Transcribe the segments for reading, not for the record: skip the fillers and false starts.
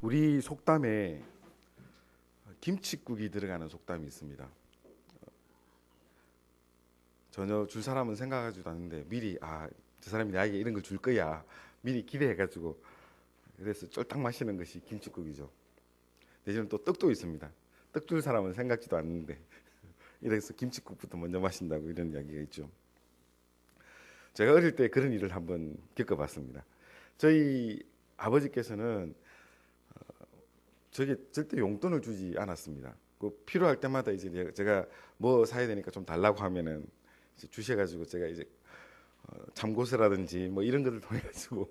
우리 속담에 김칫국이 들어가는 속담이 있습니다. 전혀 줄 사람은 생각하지도 않는데 미리 저 사람이 나에게 이런 걸 줄 거야 미리 기대해가지고 그래서 쫄딱 마시는 것이 김칫국이죠. 대신에 또 떡도 있습니다. 떡 줄 사람은 생각지도 않는데 이래서 김칫국부터 먼저 마신다고 이런 이야기가 있죠. 제가 어릴 때 그런 일을 한번 겪어봤습니다. 저희 아버지께서는 저게 절대 용돈을 주지 않았습니다. 그 필요할 때마다 이제 제가 뭐 사야 되니까 좀 달라고 하면은 이제 주셔가지고 제가 이제 참고서라든지 뭐 이런 것들 통해 가지고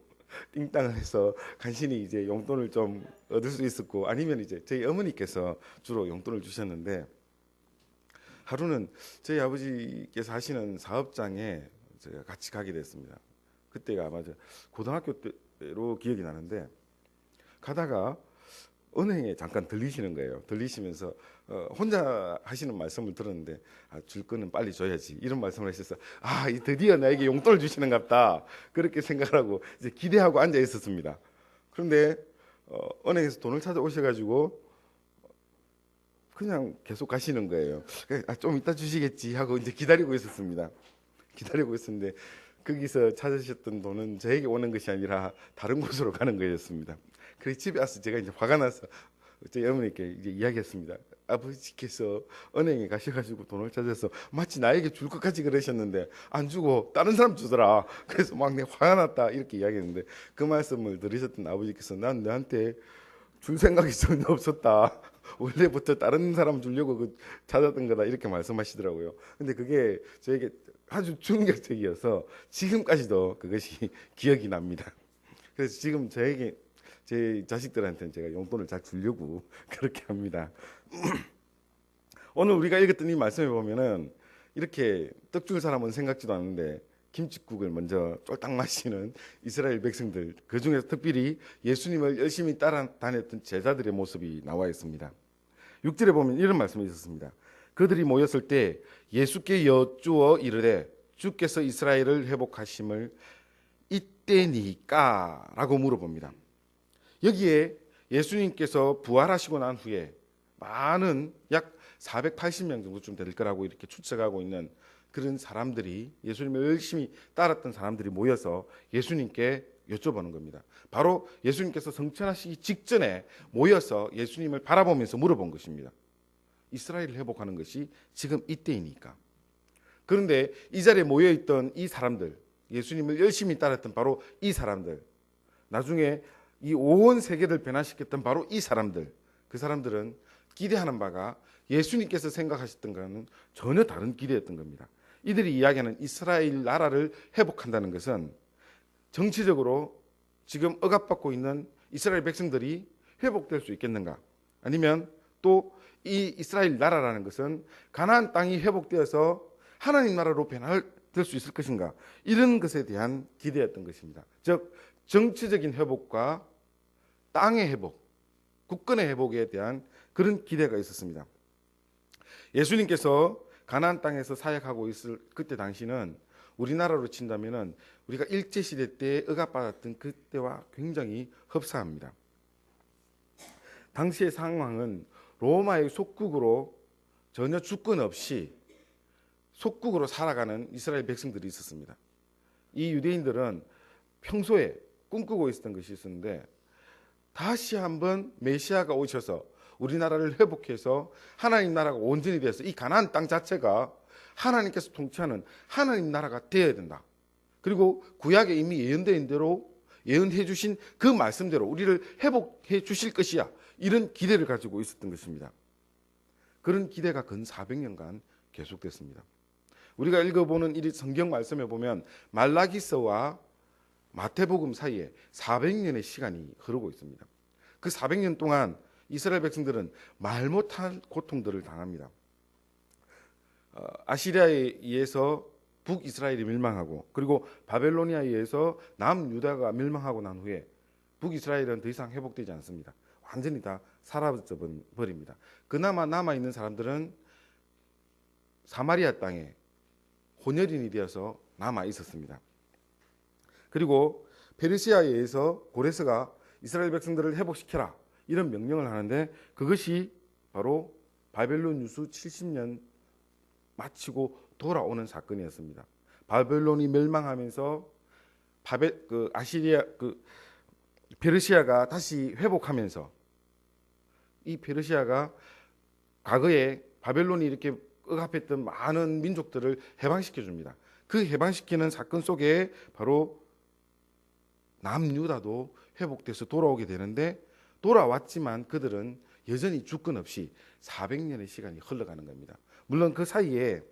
띵땅을 해서 간신히 이제 용돈을 좀 얻을 수 있었고, 아니면 이제 저희 어머니께서 주로 용돈을 주셨는데, 하루는 저희 아버지께서 하시는 사업장에 제가 같이 가게 됐습니다. 그때가 아마 고등학교 때로 기억이 나는데, 가다가 은행에 잠깐 들리시는 거예요. 들리시면서 혼자 하시는 말씀을 들었는데, 줄 거는 빨리 줘야지 이런 말씀을 하셔서 드디어 나에게 용돈을 주시는갑다 그렇게 생각을 하고 이제 기대하고 앉아 있었습니다. 그런데 은행에서 돈을 찾아오셔가지고 그냥 계속 가시는 거예요. 좀 이따 주시겠지 하고 이제 기다리고 있었습니다. 기다리고 있었는데 거기서 찾으셨던 돈은 저에게 오는 것이 아니라 다른 곳으로 가는 거였습니다. 그래서 집에 와서 제가 이제 화가 나서 저희 어머니께 이제 이야기했습니다. 아버지께서 은행에 가셔가지고 돈을 찾아서 마치 나에게 줄 것까지 그러셨는데 안 주고 다른 사람 주더라. 그래서 막 내가 화가 났다 이렇게 이야기했는데, 그 말씀을 들으셨던 아버지께서 난 너한테 줄 생각이 전혀 없었다. 원래부터 다른 사람 주려고 찾았던 거다 이렇게 말씀하시더라고요. 근데 그게 저에게 아주 충격적이어서 지금까지도 그것이 기억이 납니다. 그래서 지금 제 자식들한테는 제가 용돈을 잘 주려고 그렇게 합니다. 오늘 우리가 읽었던 이 말씀에 보면은 이렇게 떡 줄 사람은 생각지도 않는데 김칫국을 먼저 쫄딱 마시는 이스라엘 백성들, 그 중에서 특별히 예수님을 열심히 따라다녔던 제자들의 모습이 나와 있습니다. 6절에 보면 이런 말씀이 있었습니다. 그들이 모였을 때 예수께 여쭈어 이르되 주께서 이스라엘을 회복하심을 이때니까 라고 물어봅니다. 여기에 예수님께서 부활하시고 난 후에 많은 약 480명 정도쯤 될 거라고 이렇게 추측하고 있는 그런 사람들이, 예수님을 열심히 따랐던 사람들이 모여서 예수님께 여쭤보는 겁니다. 바로 예수님께서 성천하시기 직전에 모여서 예수님을 바라보면서 물어본 것입니다. 이스라엘을 회복하는 것이 지금 이때이니까. 그런데 이 자리에 모여있던 이 사람들, 예수님을 열심히 따랐던 바로 이 사람들, 나중에 이 온 세계를 변화시켰던 바로 이 사람들, 그 사람들은 기대하는 바가 예수님께서 생각하셨던 것과는 전혀 다른 기대였던 겁니다. 이들이 이야기하는 이스라엘 나라를 회복한다는 것은 정치적으로 지금 억압받고 있는 이스라엘 백성들이 회복될 수 있겠는가, 아니면 또 이 이스라엘 나라라는 것은 가나안 땅이 회복되어서 하나님 나라로 변화될 수 있을 것인가, 이런 것에 대한 기대였던 것입니다. 즉 정치적인 회복과 땅의 회복, 국권의 회복에 대한 그런 기대가 있었습니다. 예수님께서 가나안 땅에서 사역하고 있을 그때 당시는 우리나라로 친다면은 우리가 일제시대 때 억압받았던 그때와 굉장히 흡사합니다. 당시의 상황은 로마의 속국으로 전혀 주권 없이 속국으로 살아가는 이스라엘 백성들이 있었습니다. 이 유대인들은 평소에 꿈꾸고 있었던 것이 있었는데, 다시 한번 메시아가 오셔서 우리나라를 회복해서 하나님 나라가 온전히 돼서 이 가나안 땅 자체가 하나님께서 통치하는 하나님 나라가 되어야 된다. 그리고 구약에 이미 예언된 대로 예언해 주신 그 말씀대로 우리를 회복해 주실 것이야, 이런 기대를 가지고 있었던 것입니다. 그런 기대가 근 400년간 계속됐습니다. 우리가 읽어보는 이 성경 말씀에 보면 말라기서와 마태복음 사이에 400년의 시간이 흐르고 있습니다. 그 400년 동안 이스라엘 백성들은 말 못할 고통들을 당합니다. 아시리아에 의해서 북이스라엘이 멸망하고, 그리고 바벨로니아에 의해서 남유다가 멸망하고 난 후에 북이스라엘은 더 이상 회복되지 않습니다. 완전히 다 사라져 버립니다. 그나마 남아있는 사람들은 사마리아 땅에 혼혈인이 되어서 남아 있었습니다. 그리고 페르시아에 의해서 고레스가 이스라엘 백성들을 회복시켜라, 이런 명령을 하는데 그것이 바로 바벨론 유수 70년 마치고 돌아오는 사건이었습니다. 바벨론이 멸망하면서 아시리아 페르시아가 다시 회복하면서 이 페르시아가 과거에 바벨론이 이렇게 억압했던 많은 민족들을 해방시켜 줍니다. 그 해방시키는 사건 속에 바로 남유다도 회복돼서 돌아오게 되는데 돌아왔지만 그들은 여전히 주권 없이 400년의 시간이 흘러가는 겁니다. 물론 그 사이에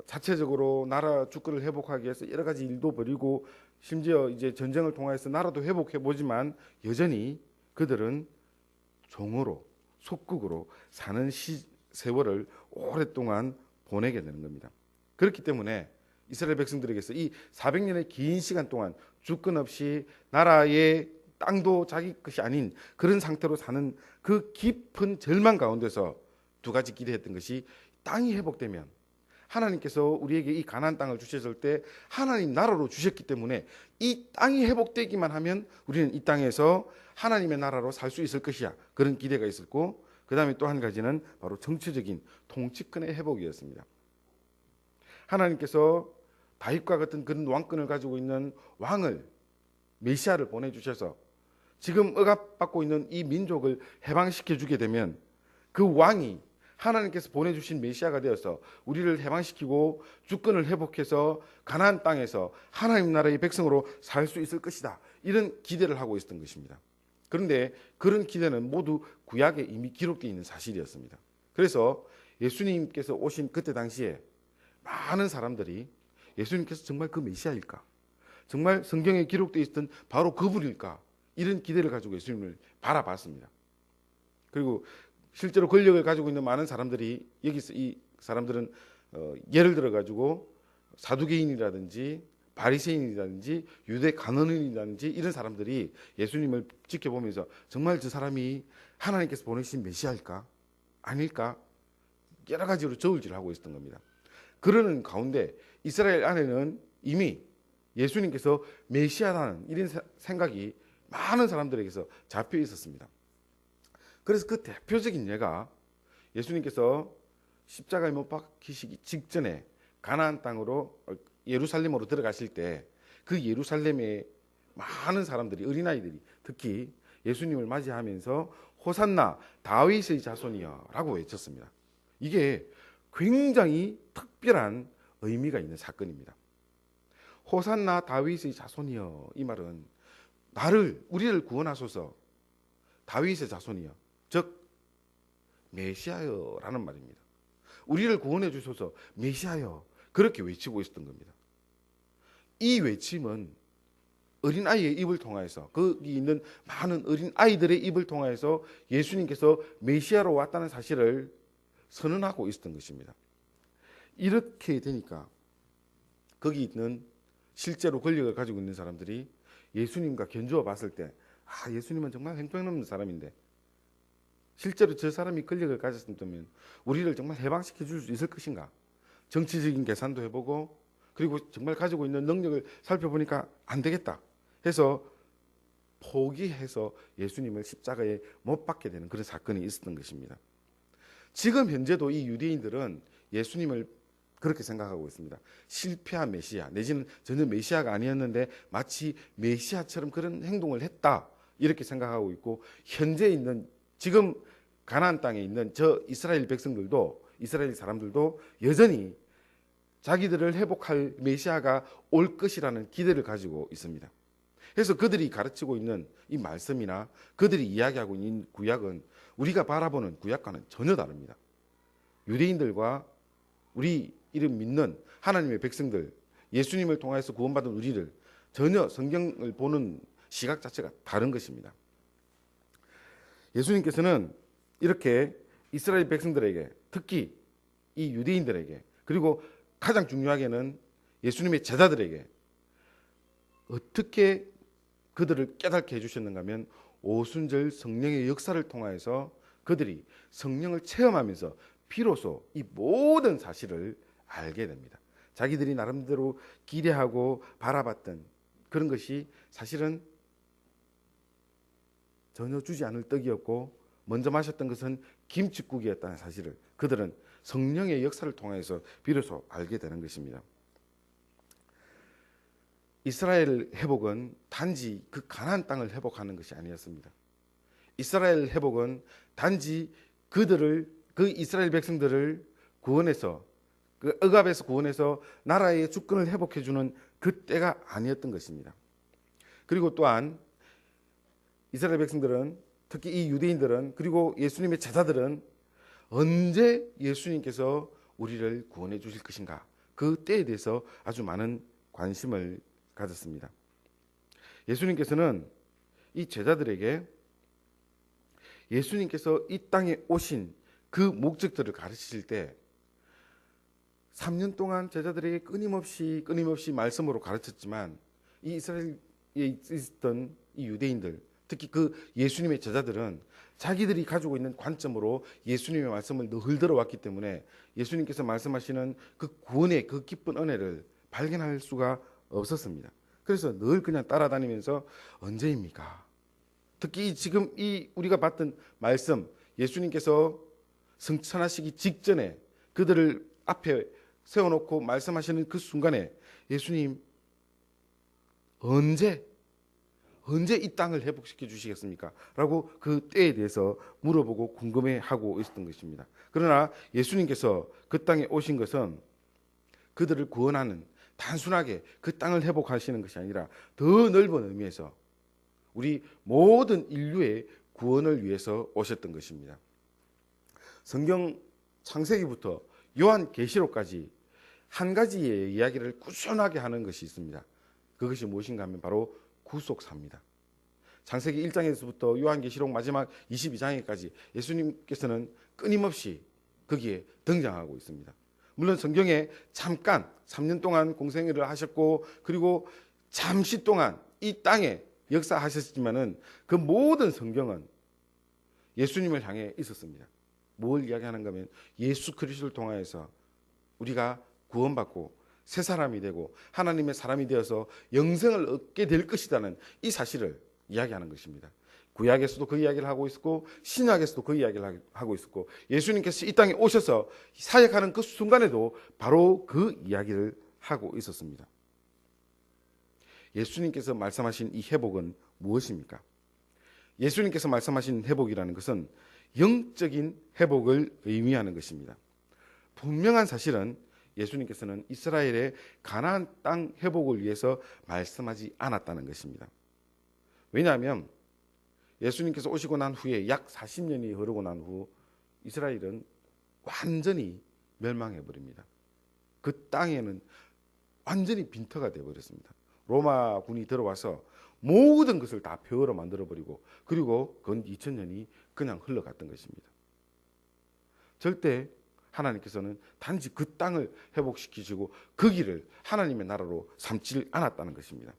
자체적으로 나라 주권을 회복하기 위해서 여러 가지 일도 벌이고 심지어 이제 전쟁을 통해서 나라도 회복해 보지만 여전히 그들은 종으로 속국으로 사는 세월을 오랫동안 보내게 되는 겁니다. 그렇기 때문에 이스라엘 백성들에게서 이 400년의 긴 시간 동안 주권 없이 나라의 땅도 자기 것이 아닌 그런 상태로 사는 그 깊은 절망 가운데서 두 가지 기대했던 것이 땅이 회복되면 하나님께서 우리에게 이 가나안 땅을 주셨을 때 하나님 나라로 주셨기 때문에 이 땅이 회복되기만 하면 우리는 이 땅에서 하나님의 나라로 살 수 있을 것이야. 그런 기대가 있었고 그 다음에 또 한 가지는 바로 정치적인 통치권의 회복이었습니다. 하나님께서 다윗과 같은 그런 왕권을 가지고 있는 왕을 메시아를 보내주셔서 지금 억압받고 있는 이 민족을 해방시켜 주게 되면 그 왕이 하나님께서 보내주신 메시아가 되어서 우리를 해방시키고 주권을 회복해서 가나안 땅에서 하나님 나라의 백성으로 살 수 있을 것이다. 이런 기대를 하고 있었던 것입니다. 그런데 그런 기대는 모두 구약에 이미 기록되어 있는 사실이었습니다. 그래서 예수님께서 오신 그때 당시에 많은 사람들이 예수님께서 정말 그 메시아일까? 정말 성경에 기록되어 있던 바로 그분일까? 이런 기대를 가지고 예수님을 바라봤습니다. 그리고 실제로 권력을 가지고 있는 많은 사람들이 여기서 이 사람들은 예를 들어 가지고 사두개인이라든지 바리새인이라든지 유대 간원인이라든지 이런 사람들이 예수님을 지켜보면서 정말 저 사람이 하나님께서 보내신 메시아일까? 아닐까? 여러 가지로 저울질하고 있었던 겁니다. 그러는 가운데 이스라엘 안에는 이미 예수님께서 메시아라는 이런 생각이 많은 사람들에게서 잡혀 있었습니다. 그래서 그 대표적인 예가 예수님께서 십자가에 못 박히시기 직전에 가나안 땅으로 예루살렘으로 들어가실 때 그 예루살렘에 많은 사람들이 어린아이들이 특히 예수님을 맞이하면서 호산나 다윗의 자손이여 라고 외쳤습니다. 이게 굉장히 특별한 의미가 있는 사건입니다. 호산나 다윗의 자손이여 이 말은 우리를 구원하소서 다윗의 자손이여 즉 메시아여라는 말입니다. 우리를 구원해 주소서 메시아여 그렇게 외치고 있었던 겁니다. 이 외침은 어린아이의 입을 통해서 거기 있는 많은 어린아이들의 입을 통해서 예수님께서 메시아로 왔다는 사실을 선언하고 있었던 것입니다. 이렇게 되니까 거기 있는 실제로 권력을 가지고 있는 사람들이 예수님과 견주어 봤을 때 예수님은 정말 형편없는 사람인데 실제로 저 사람이 권력을 가졌으면 우리를 정말 해방시켜 줄 수 있을 것인가? 정치적인 계산도 해보고 그리고 정말 가지고 있는 능력을 살펴보니까 안 되겠다 해서 포기해서 예수님을 십자가에 못 박게 되는 그런 사건이 있었던 것입니다. 지금 현재도 이 유대인들은 예수님을 그렇게 생각하고 있습니다. 실패한 메시아 내지는 전혀 메시아가 아니었는데 마치 메시아처럼 그런 행동을 했다 이렇게 생각하고 있고 현재 있는 지금 가나안 땅에 있는 저 이스라엘 백성들도 이스라엘 사람들도 여전히 자기들을 회복할 메시아가 올 것이라는 기대를 가지고 있습니다. 그래서 그들이 가르치고 있는 이 말씀이나 그들이 이야기하고 있는 구약은 우리가 바라보는 구약과는 전혀 다릅니다. 유대인들과 우리 이름 믿는 하나님의 백성들 예수님을 통해서 구원받은 우리를 전혀 성경을 보는 시각 자체가 다른 것입니다. 예수님께서는 이렇게 이스라엘 백성들에게 특히 이 유대인들에게 그리고 가장 중요하게는 예수님의 제자들에게 어떻게 그들을 깨닫게 해주셨는가 하면 오순절 성령의 역사를 통해서 그들이 성령을 체험하면서 비로소 이 모든 사실을 알게 됩니다. 자기들이 나름대로 기대하고 바라봤던 그런 것이 사실은 전혀 주지 않을 떡이었고 먼저 마셨던 것은 김칫국이었다는 사실을 그들은 성령의 역사를 통해서 비로소 알게 되는 것입니다. 이스라엘 회복은 단지 그 가나안 땅을 회복하는 것이 아니었습니다. 이스라엘 회복은 단지 그 이스라엘 백성들을 구원해서 그 억압에서 구원해서 나라의 주권을 회복해 주는 그 때가 아니었던 것입니다. 그리고 또한 이스라엘 백성들은 특히 이 유대인들은 그리고 예수님의 제자들은 언제 예수님께서 우리를 구원해 주실 것인가 그 때에 대해서 아주 많은 관심을 가졌습니다. 예수님께서는 이 제자들에게 예수님께서 이 땅에 오신 그 목적들을 가르치실 때 3년 동안 제자들에게 끊임없이 말씀으로 가르쳤지만 이 이스라엘에 있었던 이 유대인들 특히 그 예수님의 제자들은 자기들이 가지고 있는 관점으로 예수님의 말씀을 늘 들어왔기 때문에 예수님께서 말씀하시는 그 구원의 그 기쁜 은혜를 발견할 수가 없었습니다. 그래서 늘 그냥 따라다니면서 언제입니까? 특히 지금 이 우리가 봤던 말씀 예수님께서 승천하시기 직전에 그들을 앞에 세워놓고 말씀하시는 그 순간에 예수님 언제 이 땅을 회복시켜 주시겠습니까? 라고 그 때에 대해서 물어보고 궁금해하고 있었던 것입니다. 그러나 예수님께서 그 땅에 오신 것은 그들을 구원하는 단순하게 그 땅을 회복하시는 것이 아니라 더 넓은 의미에서 우리 모든 인류의 구원을 위해서 오셨던 것입니다. 성경 창세기부터 요한계시록까지 한 가지의 이야기를 꾸준하게 하는 것이 있습니다. 그것이 무엇인가 하면 바로 구속사입니다. 창세기 1장에서부터 요한계시록 마지막 22장에까지 예수님께서는 끊임없이 거기에 등장하고 있습니다. 물론 성경에 잠깐 3년 동안 공생애를 하셨고 그리고 잠시 동안 이 땅에 역사하셨지만은 그 모든 성경은 예수님을 향해 있었습니다. 뭘 이야기하는가 하면 예수 그리스도를 통하여서 우리가 구원받고 새 사람이 되고 하나님의 사람이 되어서 영생을 얻게 될 것이라는 이 사실을 이야기하는 것입니다. 구약에서도 그 이야기를 하고 있었고 신약에서도 그 이야기를 하고 있었고 예수님께서 이 땅에 오셔서 사역하는 그 순간에도 바로 그 이야기를 하고 있었습니다. 예수님께서 말씀하신 이 회복은 무엇입니까? 예수님께서 말씀하신 회복이라는 것은 영적인 회복을 의미하는 것입니다. 분명한 사실은 예수님께서는 이스라엘의 가나안 땅 회복을 위해서 말씀하지 않았다는 것입니다. 왜냐하면 예수님께서 오시고 난 후에 약 40년이 흐르고 난 후 이스라엘은 완전히 멸망해 버립니다. 그 땅에는 완전히 빈터가 되어 버렸습니다. 로마군이 들어와서 모든 것을 다 폐허로 만들어 버리고 그리고 그 2000년이 그냥 흘러갔던 것입니다. 절대 하나님께서는 단지 그 땅을 회복시키시고 그 길을 하나님의 나라로 삼지 않았다는 것입니다.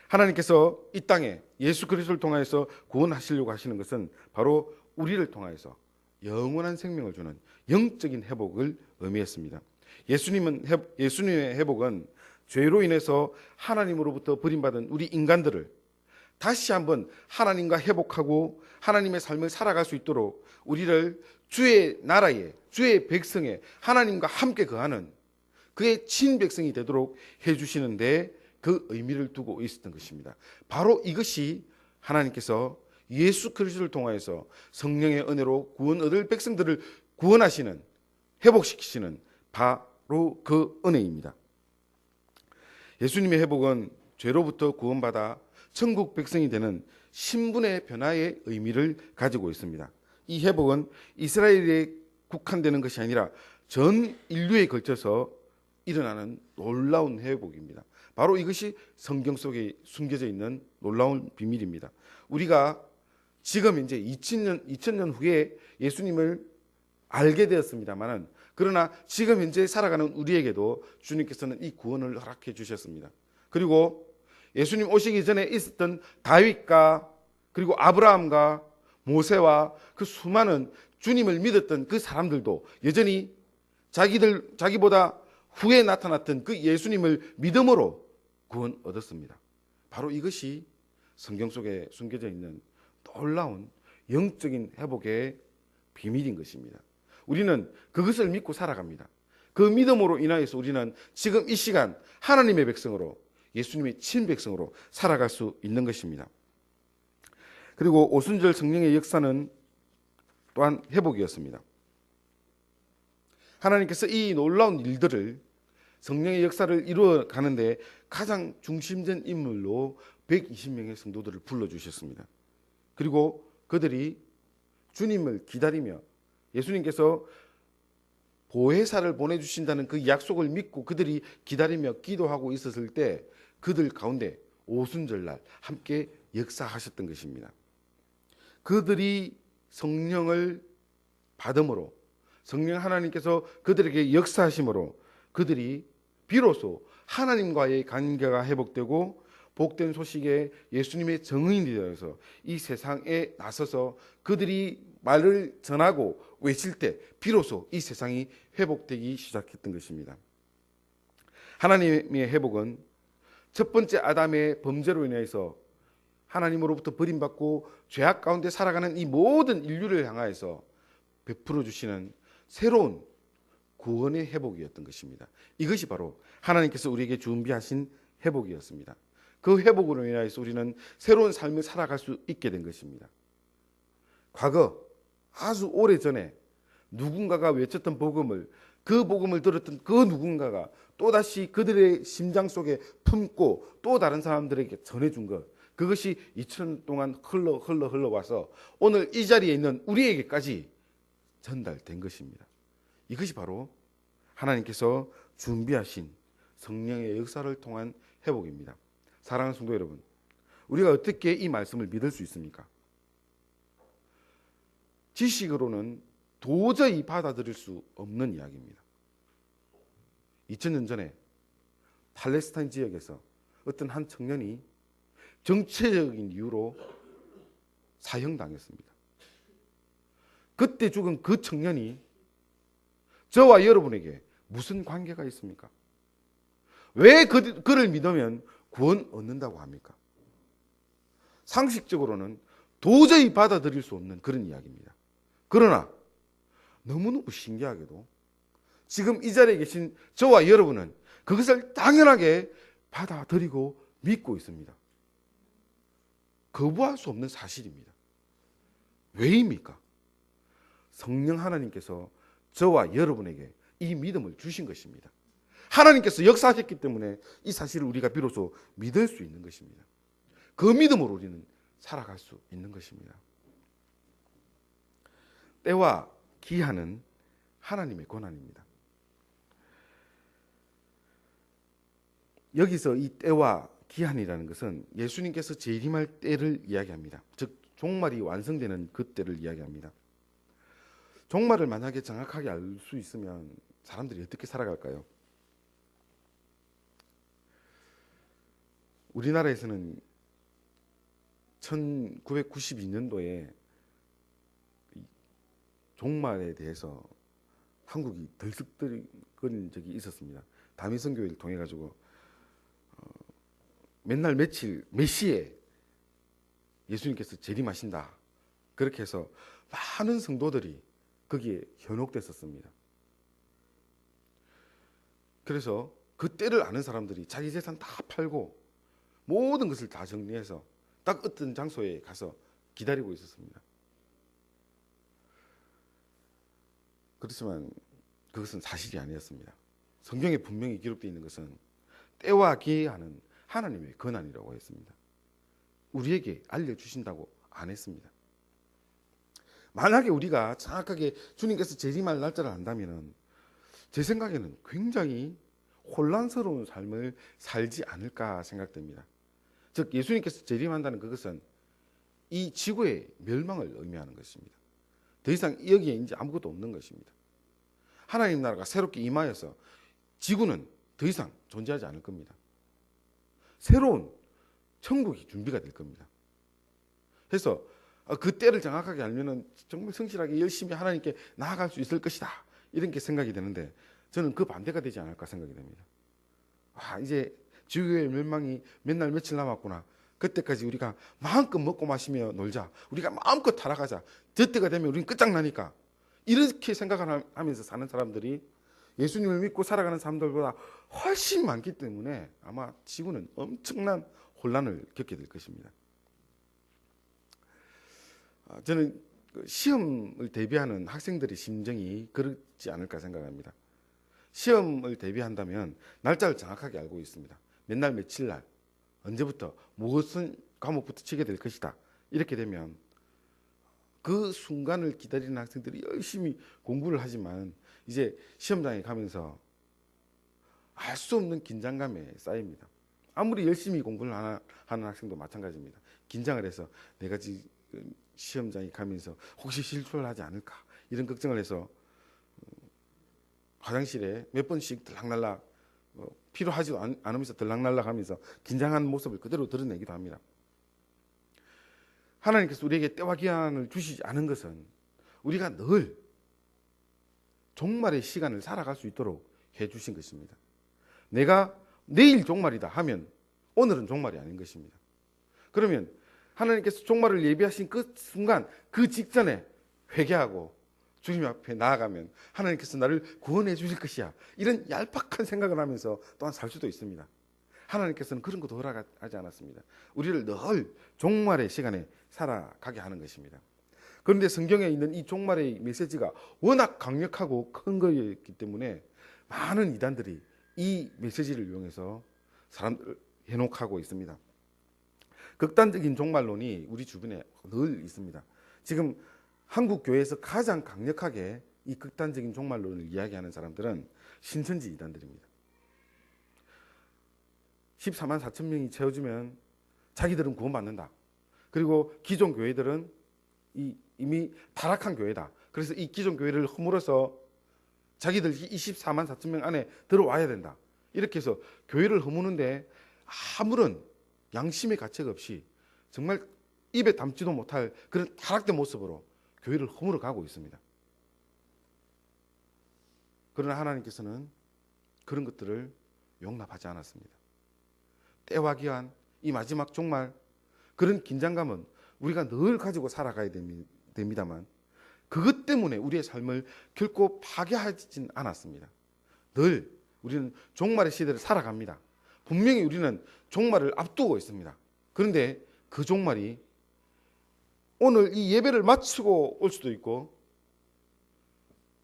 하나님께서 이 땅에 예수 그리스도를 통하여서 구원하시려고 하시는 것은 바로 우리를 통하여서 영원한 생명을 주는 영적인 회복을 의미했습니다. 예수님의 회복은 죄로 인해서 하나님으로부터 버림받은 우리 인간들을 다시 한번 하나님과 회복하고 하나님의 삶을 살아갈 수 있도록 우리를 주의 나라에 주의 백성에 하나님과 함께 거하는 그의 친백성이 되도록 해주시는데 그 의미를 두고 있었던 것입니다. 바로 이것이 하나님께서 예수 그리스도를 통하여서 성령의 은혜로 구원 얻을 백성들을 구원하시는 회복시키시는 바로 그 은혜입니다. 예수님의 회복은 죄로부터 구원받아 천국 백성이 되는 신분의 변화의 의미를 가지고 있습니다. 이 회복은 이스라엘에 국한되는 것이 아니라 전 인류에 걸쳐서 일어나는 놀라운 회복입니다. 바로 이것이 성경 속에 숨겨져 있는 놀라운 비밀입니다. 우리가 지금 이제 2000년 후에 예수님을 알게 되었습니다만은 그러나 지금 현재 살아가는 우리에게도 주님께서는 이 구원을 허락해 주셨습니다. 그리고 예수님 오시기 전에 있었던 다윗과 그리고 아브라함과 모세와 그 수많은 주님을 믿었던 그 사람들도 여전히 자기보다 후에 나타났던 그 예수님을 믿음으로 구원 얻었습니다. 바로 이것이 성경 속에 숨겨져 있는 놀라운 영적인 회복의 비밀인 것입니다. 우리는 그것을 믿고 살아갑니다. 그 믿음으로 인하여서 우리는 지금 이 시간 하나님의 백성으로, 예수님의 친백성으로 살아갈 수 있는 것입니다. 그리고 오순절 성령의 역사는 또한 회복이었습니다. 하나님께서 이 놀라운 일들을, 성령의 역사를 이루어 가는데 가장 중심된 인물로 120명의 성도들을 불러주셨습니다. 그리고 그들이 주님을 기다리며 예수님께서 보혜사를 보내주신다는 그 약속을 믿고 그들이 기다리며 기도하고 있었을 때 그들 가운데 오순절날 함께 역사하셨던 것입니다. 그들이 성령을 받음으로, 성령 하나님께서 그들에게 역사하심으로 그들이 비로소 하나님과의 관계가 회복되고 복된 소식에 예수님의 증인이 되어서 이 세상에 나서서 그들이 말을 전하고 외칠 때 비로소 이 세상이 회복되기 시작했던 것입니다. 하나님의 회복은 첫 번째 아담의 범죄로 인해서 하나님으로부터 버림받고 죄악 가운데 살아가는 이 모든 인류를 향하여서 베풀어 주시는 새로운 구원의 회복이었던 것입니다. 이것이 바로 하나님께서 우리에게 준비하신 회복이었습니다. 그 회복으로 인하여서 우리는 새로운 삶을 살아갈 수 있게 된 것입니다. 과거 아주 오래전에 누군가가 외쳤던 복음을, 그 복음을 들었던 그 누군가가 또다시 그들의 심장 속에 품고 또 다른 사람들에게 전해준 것, 그것이 2000년 동안 흘러와서 오늘 이 자리에 있는 우리에게까지 전달된 것입니다. 이것이 바로 하나님께서 준비하신 성령의 역사를 통한 회복입니다. 사랑하는 성도 여러분, 우리가 어떻게 이 말씀을 믿을 수 있습니까? 지식으로는 도저히 받아들일 수 없는 이야기입니다. 2000년 전에 팔레스타인 지역에서 어떤 한 청년이 정치적인 이유로 사형당했습니다. 그때 죽은 그 청년이 저와 여러분에게 무슨 관계가 있습니까? 왜 그를 믿으면 구원 얻는다고 합니까? 상식적으로는 도저히 받아들일 수 없는 그런 이야기입니다. 그러나 너무너무 신기하게도 지금 이 자리에 계신 저와 여러분은 그것을 당연하게 받아들이고 믿고 있습니다. 거부할 수 없는 사실입니다. 왜입니까? 성령 하나님께서 저와 여러분에게 이 믿음을 주신 것입니다. 하나님께서 역사하셨기 때문에 이 사실을 우리가 비로소 믿을 수 있는 것입니다. 그 믿음으로 우리는 살아갈 수 있는 것입니다. 때와 기한은 하나님의 권한입니다. 여기서 이 때와 기한이라는 것은 예수님께서 재림할 때를 이야기합니다. 즉 종말이 완성되는 그 때를 이야기합니다. 종말을 만약에 정확하게 알 수 있으면 사람들이 어떻게 살아갈까요? 우리나라에서는 1992년도에 종말에 대해서 한국이 들썩거린 적이 있었습니다. 다미선교회를 통해 가지고 맨날 며칠 몇 시에 예수님께서 재림하신다, 그렇게 해서 많은 성도들이 거기에 현혹됐었습니다. 그래서 그 때를 아는 사람들이 자기 재산 다 팔고 모든 것을 다 정리해서 딱 어떤 장소에 가서 기다리고 있었습니다. 그렇지만 그것은 사실이 아니었습니다. 성경에 분명히 기록되어 있는 것은 때와 기한은 하나님의 권한이라고 했습니다. 우리에게 알려주신다고 안 했습니다. 만약에 우리가 정확하게 주님께서 재림할 날짜를 안다면 제 생각에는 굉장히 혼란스러운 삶을 살지 않을까 생각됩니다. 즉 예수님께서 재림한다는 그것은 이 지구의 멸망을 의미하는 것입니다. 더 이상 여기에 이제 아무것도 없는 것입니다. 하나님 나라가 새롭게 임하여서 지구는 더 이상 존재하지 않을 겁니다. 새로운 천국이 준비가 될 겁니다. 그래서 그 때를 정확하게 알면은 정말 성실하게 열심히 하나님께 나아갈 수 있을 것이다, 이런 게 생각이 되는데 저는 그 반대가 되지 않을까 생각이 됩니다. 이제 지구의 멸망이 몇 날 며칠 남았구나, 그때까지 우리가 마음껏 먹고 마시며 놀자. 우리가 마음껏 타락하자. 저때가 되면 우리는 끝장나니까. 이렇게 생각을 하면서 사는 사람들이 예수님을 믿고 살아가는 사람들보다 훨씬 많기 때문에 아마 지구는 엄청난 혼란을 겪게 될 것입니다. 저는 시험을 대비하는 학생들의 심정이 그렇지 않을까 생각합니다. 시험을 대비한다면 날짜를 정확하게 알고 있습니다. 몇 날 며칠 날 언제부터 무슨 과목부터 치게 될 것이다. 이렇게 되면 그 순간을 기다리는 학생들이 열심히 공부를 하지만 이제 시험장에 가면서 알 수 없는 긴장감에 쌓입니다. 아무리 열심히 공부를 하는 학생도 마찬가지입니다. 긴장을 해서 내가 지금 시험장에 가면서 혹시 실수를 하지 않을까 이런 걱정을 해서 화장실에 몇 번씩 들락날락 필요하지도 않으면서 들락날락 하면서 긴장한 모습을 그대로 드러내기도 합니다. 하나님께서 우리에게 때와 기한을 주시지 않은 것은 우리가 늘 종말의 시간을 살아갈 수 있도록 해주신 것입니다. 내가 내일 종말이다 하면 오늘은 종말이 아닌 것입니다. 그러면 하나님께서 종말을 예비하신 그 순간 그 직전에 회개하고 주님 앞에 나아가면 하나님께서 나를 구원해 주실 것이야. 이런 얄팍한 생각을 하면서 또한 살 수도 있습니다. 하나님께서는 그런 것도 허락하지 않았습니다. 우리를 늘 종말의 시간에 살아가게 하는 것입니다. 그런데 성경에 있는 이 종말의 메시지가 워낙 강력하고 큰 거였기 때문에 많은 이단들이 이 메시지를 이용해서 사람들을 현혹하고 있습니다. 극단적인 종말론이 우리 주변에 늘 있습니다. 지금 한국 교회에서 가장 강력하게 이 극단적인 종말론을 이야기하는 사람들은 신천지 이단들입니다. 14만 4천 명이 채워주면 자기들은 구원받는다. 그리고 기존 교회들은 이미 타락한 교회다. 그래서 이 기존 교회를 허물어서 자기들 24만 4천 명 안에 들어와야 된다. 이렇게 해서 교회를 허무는데 아무런 양심의 가책 없이 정말 입에 담지도 못할 그런 타락된 모습으로 교회를 허물어 가고 있습니다. 그러나 하나님께서는 그런 것들을 용납하지 않았습니다. 때와 기한, 이 마지막 종말, 그런 긴장감은 우리가 늘 가지고 살아가야 됩니다만 그것 때문에 우리의 삶을 결코 파괴하진 않았습니다. 늘 우리는 종말의 시대를 살아갑니다. 분명히 우리는 종말을 앞두고 있습니다. 그런데 그 종말이 오늘 이 예배를 마치고 올 수도 있고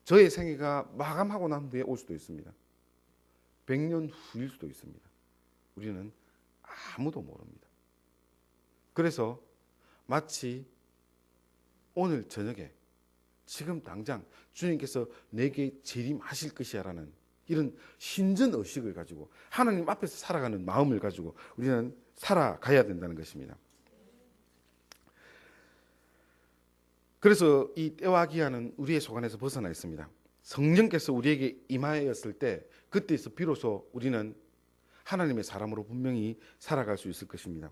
저의 생애가 마감하고 난 후에 올 수도 있습니다. 100년 후일 수도 있습니다. 우리는 아무도 모릅니다. 그래서 마치 오늘 저녁에 지금 당장 주님께서 내게 재림하실 것이야 라는 이런 신전의식을 가지고 하나님 앞에서 살아가는 마음을 가지고 우리는 살아가야 된다는 것입니다. 그래서 이 때와 기한은 우리의 소관에서 벗어나 있습니다. 성령께서 우리에게 임하였을 때 그때에서 비로소 우리는 하나님의 사람으로 분명히 살아갈 수 있을 것입니다.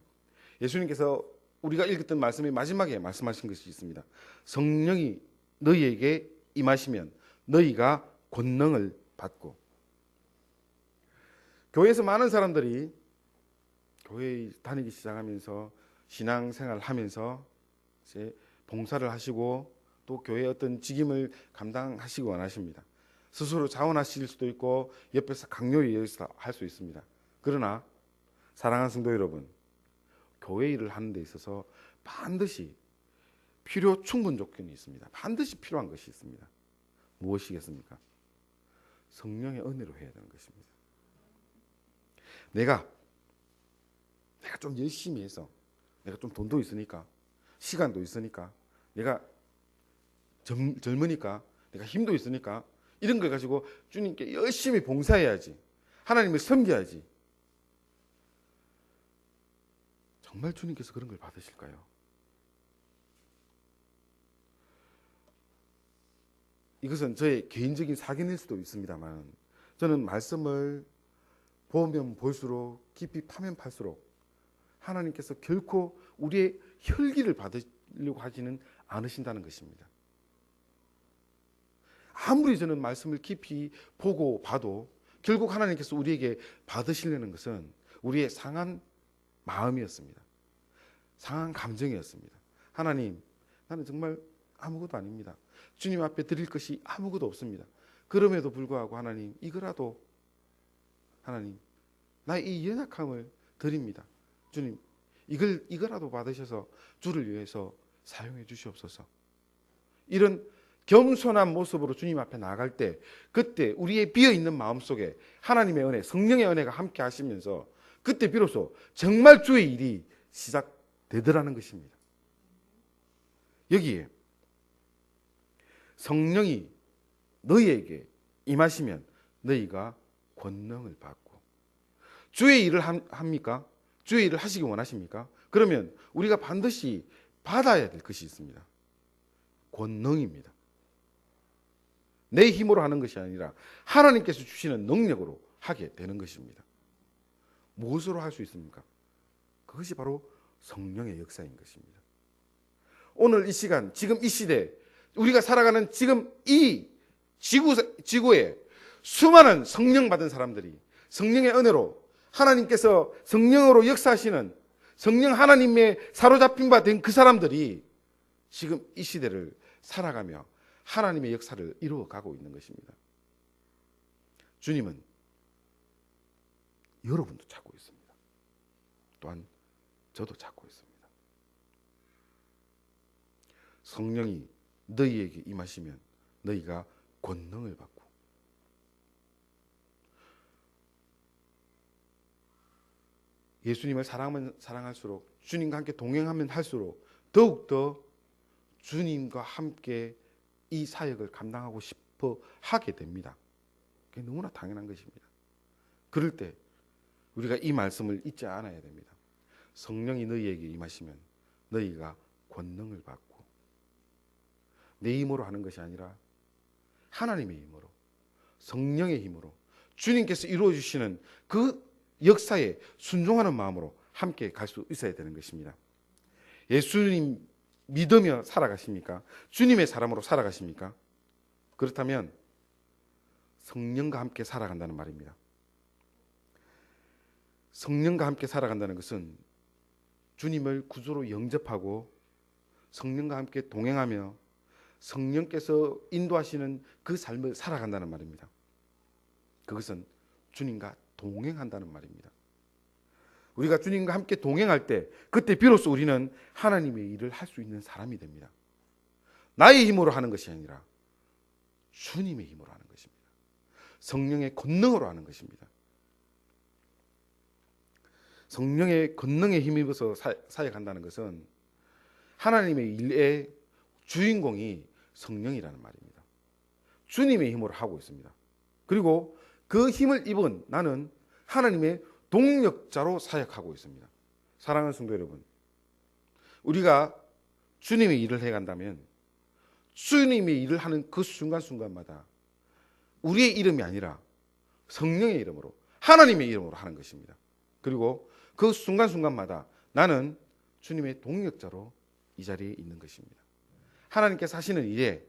예수님께서 우리가 읽었던 말씀의 마지막에 말씀하신 것이 있습니다. 성령이 너희에게 임하시면 너희가 권능을 받고. 교회에서 많은 사람들이 교회에 다니기 시작하면서 신앙생활을 하면서 이제 봉사를 하시고 또 교회의 어떤 직임을 감당하시기 원하십니다. 스스로 자원하실 수도 있고 옆에서 강요에 의해서 할 수 있습니다. 그러나 사랑하는 성도 여러분, 교회 일을 하는 데 있어서 반드시 필요 충분 조건이 있습니다. 반드시 필요한 것이 있습니다. 무엇이겠습니까? 성령의 은혜로 해야 되는 것입니다. 내가 좀 열심히 해서 내가 좀 돈도 있으니까 시간도 있으니까 내가 젊으니까 내가 힘도 있으니까 이런 걸 가지고 주님께 열심히 봉사해야지. 하나님을 섬겨야지. 정말 주님께서 그런 걸 받으실까요? 이것은 저의 개인적인 사견일 수도 있습니다만 저는 말씀을 보면 볼수록 깊이 파면 팔수록 하나님께서 결코 우리의 혈기를 받으려고 하지는 않으신다는 것입니다. 아무리 저는 말씀을 깊이 보고 봐도 결국 하나님께서 우리에게 받으시려는 것은 우리의 상한 마음이었습니다. 상한 감정이었습니다. 하나님, 나는 정말 아무것도 아닙니다. 주님 앞에 드릴 것이 아무것도 없습니다. 그럼에도 불구하고 하나님, 이거라도 하나님, 나의 이 연약함을 드립니다. 주님, 이거라도 받으셔서 주를 위해서 사용해 주시옵소서. 이런 겸손한 모습으로 주님 앞에 나아갈 때, 그때 우리의 비어있는 마음속에 하나님의 은혜, 성령의 은혜가 함께 하시면서 그때 비로소 정말 주의 일이 시작되더라는 것입니다. 여기에 성령이 너희에게 임하시면 너희가 권능을 받고, 주의 일을 합니까? 주의 일을 하시기 원하십니까? 그러면 우리가 반드시 받아야 될 것이 있습니다. 권능입니다. 내 힘으로 하는 것이 아니라 하나님께서 주시는 능력으로 하게 되는 것입니다. 무엇으로 할 수 있습니까? 그것이 바로 성령의 역사인 것입니다. 오늘 이 시간, 지금 이 시대, 우리가 살아가는 지금 이 지구에 수많은 성령 받은 사람들이 성령의 은혜로 하나님께서 성령으로 역사하시는 성령 하나님의 사로잡힌 바 된 그 사람들이 지금 이 시대를 살아가며 하나님의 역사를 이루어가고 있는 것입니다. 주님은 여러분도 찾고 있습니다. 또한 저도 찾고 있습니다. 성령이 너희에게 임하시면 너희가 권능을 받고, 예수님을 사랑하면 사랑할수록, 주님과 함께 동행하면 할수록 더욱더 주님과 함께 이 사역을 감당하고 싶어 하게 됩니다. 그게 너무나 당연한 것입니다. 그럴 때 우리가 이 말씀을 잊지 않아야 됩니다. 성령이 너희에게 임하시면 너희가 권능을 받고, 내 힘으로 하는 것이 아니라 하나님의 힘으로, 성령의 힘으로 주님께서 이루어 주시는 그 역사에 순종하는 마음으로 함께 갈 수 있어야 되는 것입니다. 예수님 믿으며 살아가십니까? 주님의 사람으로 살아가십니까? 그렇다면 성령과 함께 살아간다는 말입니다. 성령과 함께 살아간다는 것은 주님을 구주로 영접하고 성령과 함께 동행하며 성령께서 인도하시는 그 삶을 살아간다는 말입니다. 그것은 주님과 동행한다는 말입니다. 우리가 주님과 함께 동행할 때 그때 비로소 우리는 하나님의 일을 할 수 있는 사람이 됩니다. 나의 힘으로 하는 것이 아니라 주님의 힘으로 하는 것입니다. 성령의 권능으로 하는 것입니다. 성령의 권능에 힘입어서 사역한다는 것은 하나님의 일의 주인공이 성령이라는 말입니다. 주님의 힘으로 하고 있습니다. 그리고 그 힘을 입은 나는 하나님의 동력자로 사역하고 있습니다. 사랑하는 성도 여러분, 우리가 주님의 일을 해간다면 주님의 일을 하는 그 순간순간마다 우리의 이름이 아니라 성령의 이름으로, 하나님의 이름으로 하는 것입니다. 그리고 그 순간순간마다 나는 주님의 동력자로 이 자리에 있는 것입니다. 하나님께서 하시는 일에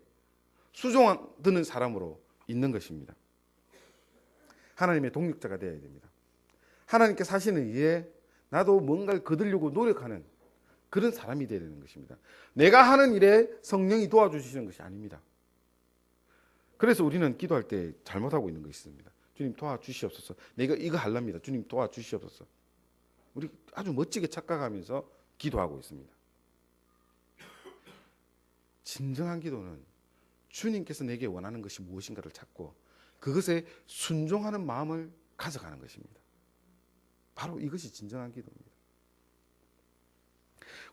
수종드는 사람으로 있는 것입니다. 하나님의 동력자가 되어야 됩니다. 하나님께서 하시는 일에 나도 뭔가를 거두려고 노력하는 그런 사람이 되어야 되는 것입니다. 내가 하는 일에 성령이 도와주시는 것이 아닙니다. 그래서 우리는 기도할 때 잘못하고 있는 것이 있습니다. 주님 도와주시옵소서. 내가 이거 하랍니다. 주님 도와주시옵소서. 우리 아주 멋지게 착각하면서 기도하고 있습니다. 진정한 기도는 주님께서 내게 원하는 것이 무엇인가를 찾고 그것에 순종하는 마음을 가져가는 것입니다. 바로 이것이 진정한 기도입니다.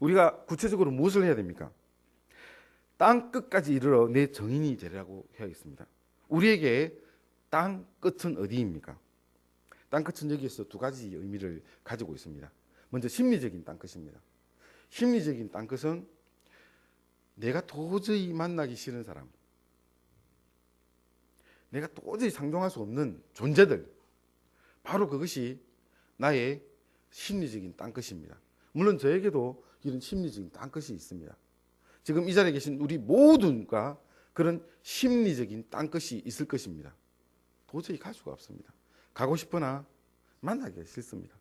우리가 구체적으로 무엇을 해야 됩니까? 땅 끝까지 이르러 내 정인이 되라고 해야겠습니다. 우리에게 땅 끝은 어디입니까? 땅 끝은 여기에서 두 가지 의미를 가지고 있습니다. 먼저 심리적인 땅 끝입니다. 심리적인 땅 끝은 내가 도저히 만나기 싫은 사람, 내가 도저히 상종할 수 없는 존재들, 바로 그것이 나의 심리적인 땅끝입니다. 물론 저에게도 이런 심리적인 땅끝이 있습니다. 지금 이 자리에 계신 우리 모두가 그런 심리적인 땅끝이 있을 것입니다. 도저히 갈 수가 없습니다. 가고 싶으나 만나기가 싫습니다.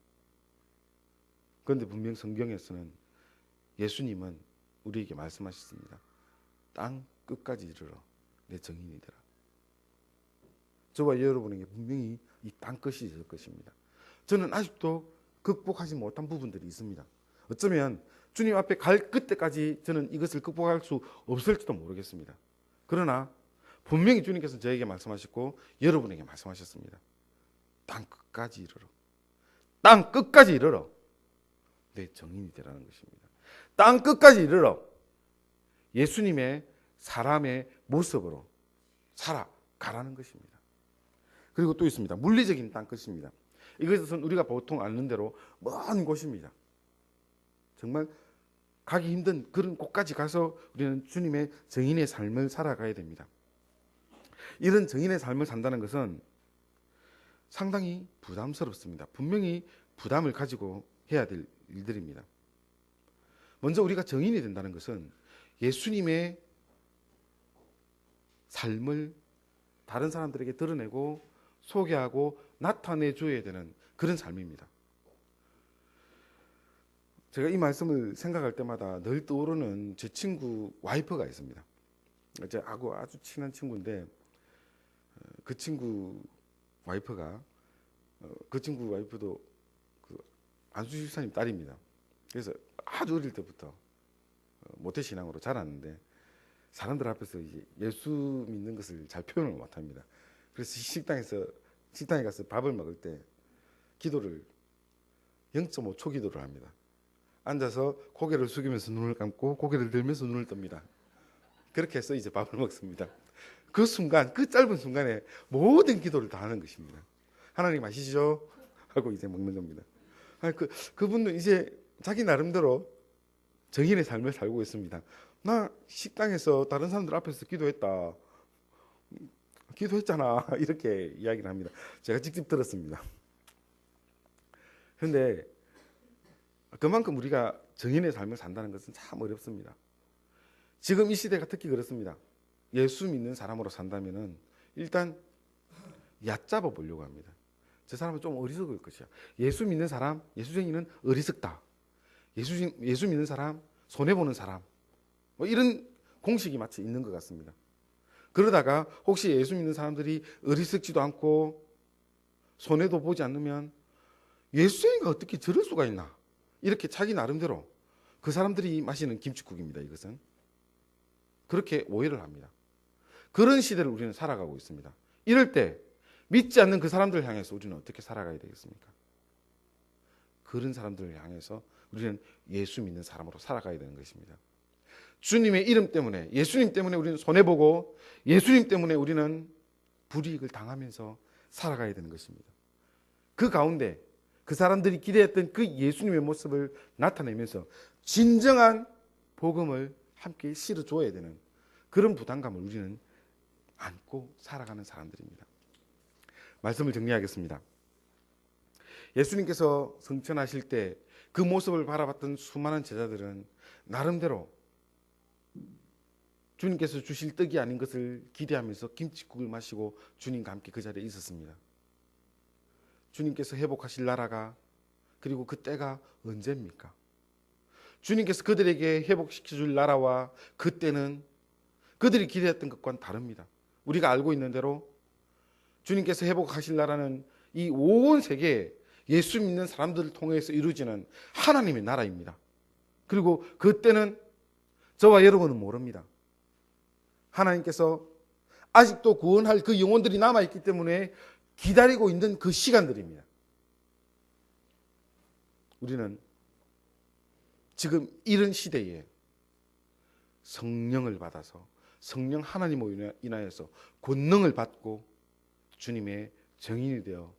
그런데 분명 성경에서는 예수님은 우리에게 말씀하셨습니다. 땅 끝까지 이르러 내 정인이 되라. 저와 여러분에게 분명히 이 땅 끝이 있을 것입니다. 저는 아직도 극복하지 못한 부분들이 있습니다. 어쩌면 주님 앞에 갈 그때까지 저는 이것을 극복할 수 없을지도 모르겠습니다. 그러나 분명히 주님께서 저에게 말씀하셨고 여러분에게 말씀하셨습니다. 땅 끝까지 이르러. 땅 끝까지 이르러 내 정인이 되라는 것입니다. 땅 끝까지 이르러 예수님의 사람의 모습으로 살아가라는 것입니다. 그리고 또 있습니다. 물리적인 땅 끝입니다. 이것은 우리가 보통 아는 대로 먼 곳입니다. 정말 가기 힘든 그런 곳까지 가서 우리는 주님의 정인의 삶을 살아가야 됩니다. 이런 정인의 삶을 산다는 것은 상당히 부담스럽습니다. 분명히 부담을 가지고 해야 될 일들입니다. 먼저 우리가 정인이 된다는 것은 예수님의 삶을 다른 사람들에게 드러내고 소개하고 나타내 줘야 되는 그런 삶입니다. 제가 이 말씀을 생각할 때마다 늘 떠오르는 제 친구 와이프가 있습니다. 저하고 아주 친한 친구인데 그 친구 와이프가 그 친구 와이프도 그 안수지 집사님 딸입니다. 그래서 아주 어릴 때부터 모태신앙으로 자랐는데 사람들 앞에서 이제 예수 믿는 것을 잘 표현을 못합니다. 그래서 식당에 가서 밥을 먹을 때 기도를 0.5초 기도를 합니다. 앉아서 고개를 숙이면서 눈을 감고 고개를 들면서 눈을 뜹니다. 그렇게 해서 이제 밥을 먹습니다. 그 순간, 그 짧은 순간에 모든 기도를 다 하는 것입니다. 하나님 아시죠? 하고 이제 먹는 겁니다. 그분은 이제 자기 나름대로 정인의 삶을 살고 있습니다. 나 식당에서 다른 사람들 앞에서 기도했잖아. 이렇게 이야기를 합니다. 제가 직접 들었습니다. 그런데 그만큼 우리가 정인의 삶을 산다는 것은 참 어렵습니다. 지금 이 시대가 특히 그렇습니다. 예수 믿는 사람으로 산다면은 일단 얕잡아 보려고 합니다. 저 사람은 좀 어리석을 것이야. 예수 믿는 사람, 예수쟁이는 어리석다. 예수 믿는 사람, 손해보는 사람. 뭐 이런 공식이 마치 있는 것 같습니다. 그러다가 혹시 예수 믿는 사람들이 어리석지도 않고 손해도 보지 않으면 예수쟁이가 어떻게 저럴 수가 있나? 이렇게 자기 나름대로 그 사람들이 마시는 김칫국입니다. 이것은. 그렇게 오해를 합니다. 그런 시대를 우리는 살아가고 있습니다. 이럴 때 믿지 않는 그 사람들을 향해서 우리는 어떻게 살아가야 되겠습니까? 그런 사람들을 향해서 우리는 예수 믿는 사람으로 살아가야 되는 것입니다. 주님의 이름 때문에, 예수님 때문에 우리는 손해보고 예수님 때문에 우리는 불이익을 당하면서 살아가야 되는 것입니다. 그 가운데 그 사람들이 기대했던 그 예수님의 모습을 나타내면서 진정한 복음을 함께 실어줘야 되는 그런 부담감을 우리는 안고 살아가는 사람들입니다. 말씀을 정리하겠습니다. 예수님께서 성천하실 때 그 모습을 바라봤던 수많은 제자들은 나름대로 주님께서 주실 떡이 아닌 것을 기대하면서 김칫국을 마시고 주님과 함께 그 자리에 있었습니다. 주님께서 회복하실 나라가 그리고 그 때가 언제입니까? 주님께서 그들에게 회복시켜줄 나라와 그 때는 그들이 기대했던 것과는 다릅니다. 우리가 알고 있는 대로 주님께서 회복하실 나라는 이 온 세계에 예수 믿는 사람들을 통해서 이루어지는 하나님의 나라입니다. 그리고 그 때는 저와 여러분은 모릅니다. 하나님께서 아직도 구원할 그 영혼들이 남아있기 때문에 기다리고 있는 그 시간들입니다. 우리는 지금 이런 시대에 성령을 받아서 성령 하나님으로 인하여서 권능을 받고 주님의 정인이 되어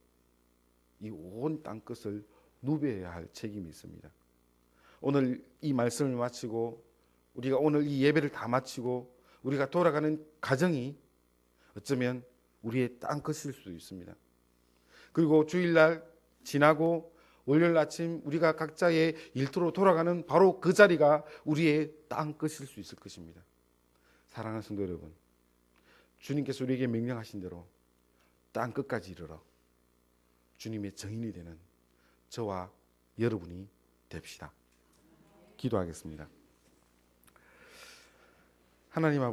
이 온 땅끝을 누벼야 할 책임이 있습니다. 오늘 이 말씀을 마치고 우리가 오늘 이 예배를 다 마치고 우리가 돌아가는 가정이 어쩌면 우리의 땅끝일 수도 있습니다. 그리고 주일날 지나고 월요일 아침 우리가 각자의 일터로 돌아가는 바로 그 자리가 우리의 땅끝일 수 있을 것입니다. 사랑하는 성도 여러분, 주님께서 우리에게 명령하신 대로 땅끝까지 이르러 주님의 정인이 되는 저와 여러분이 됩시다. 기도하겠습니다. 하나님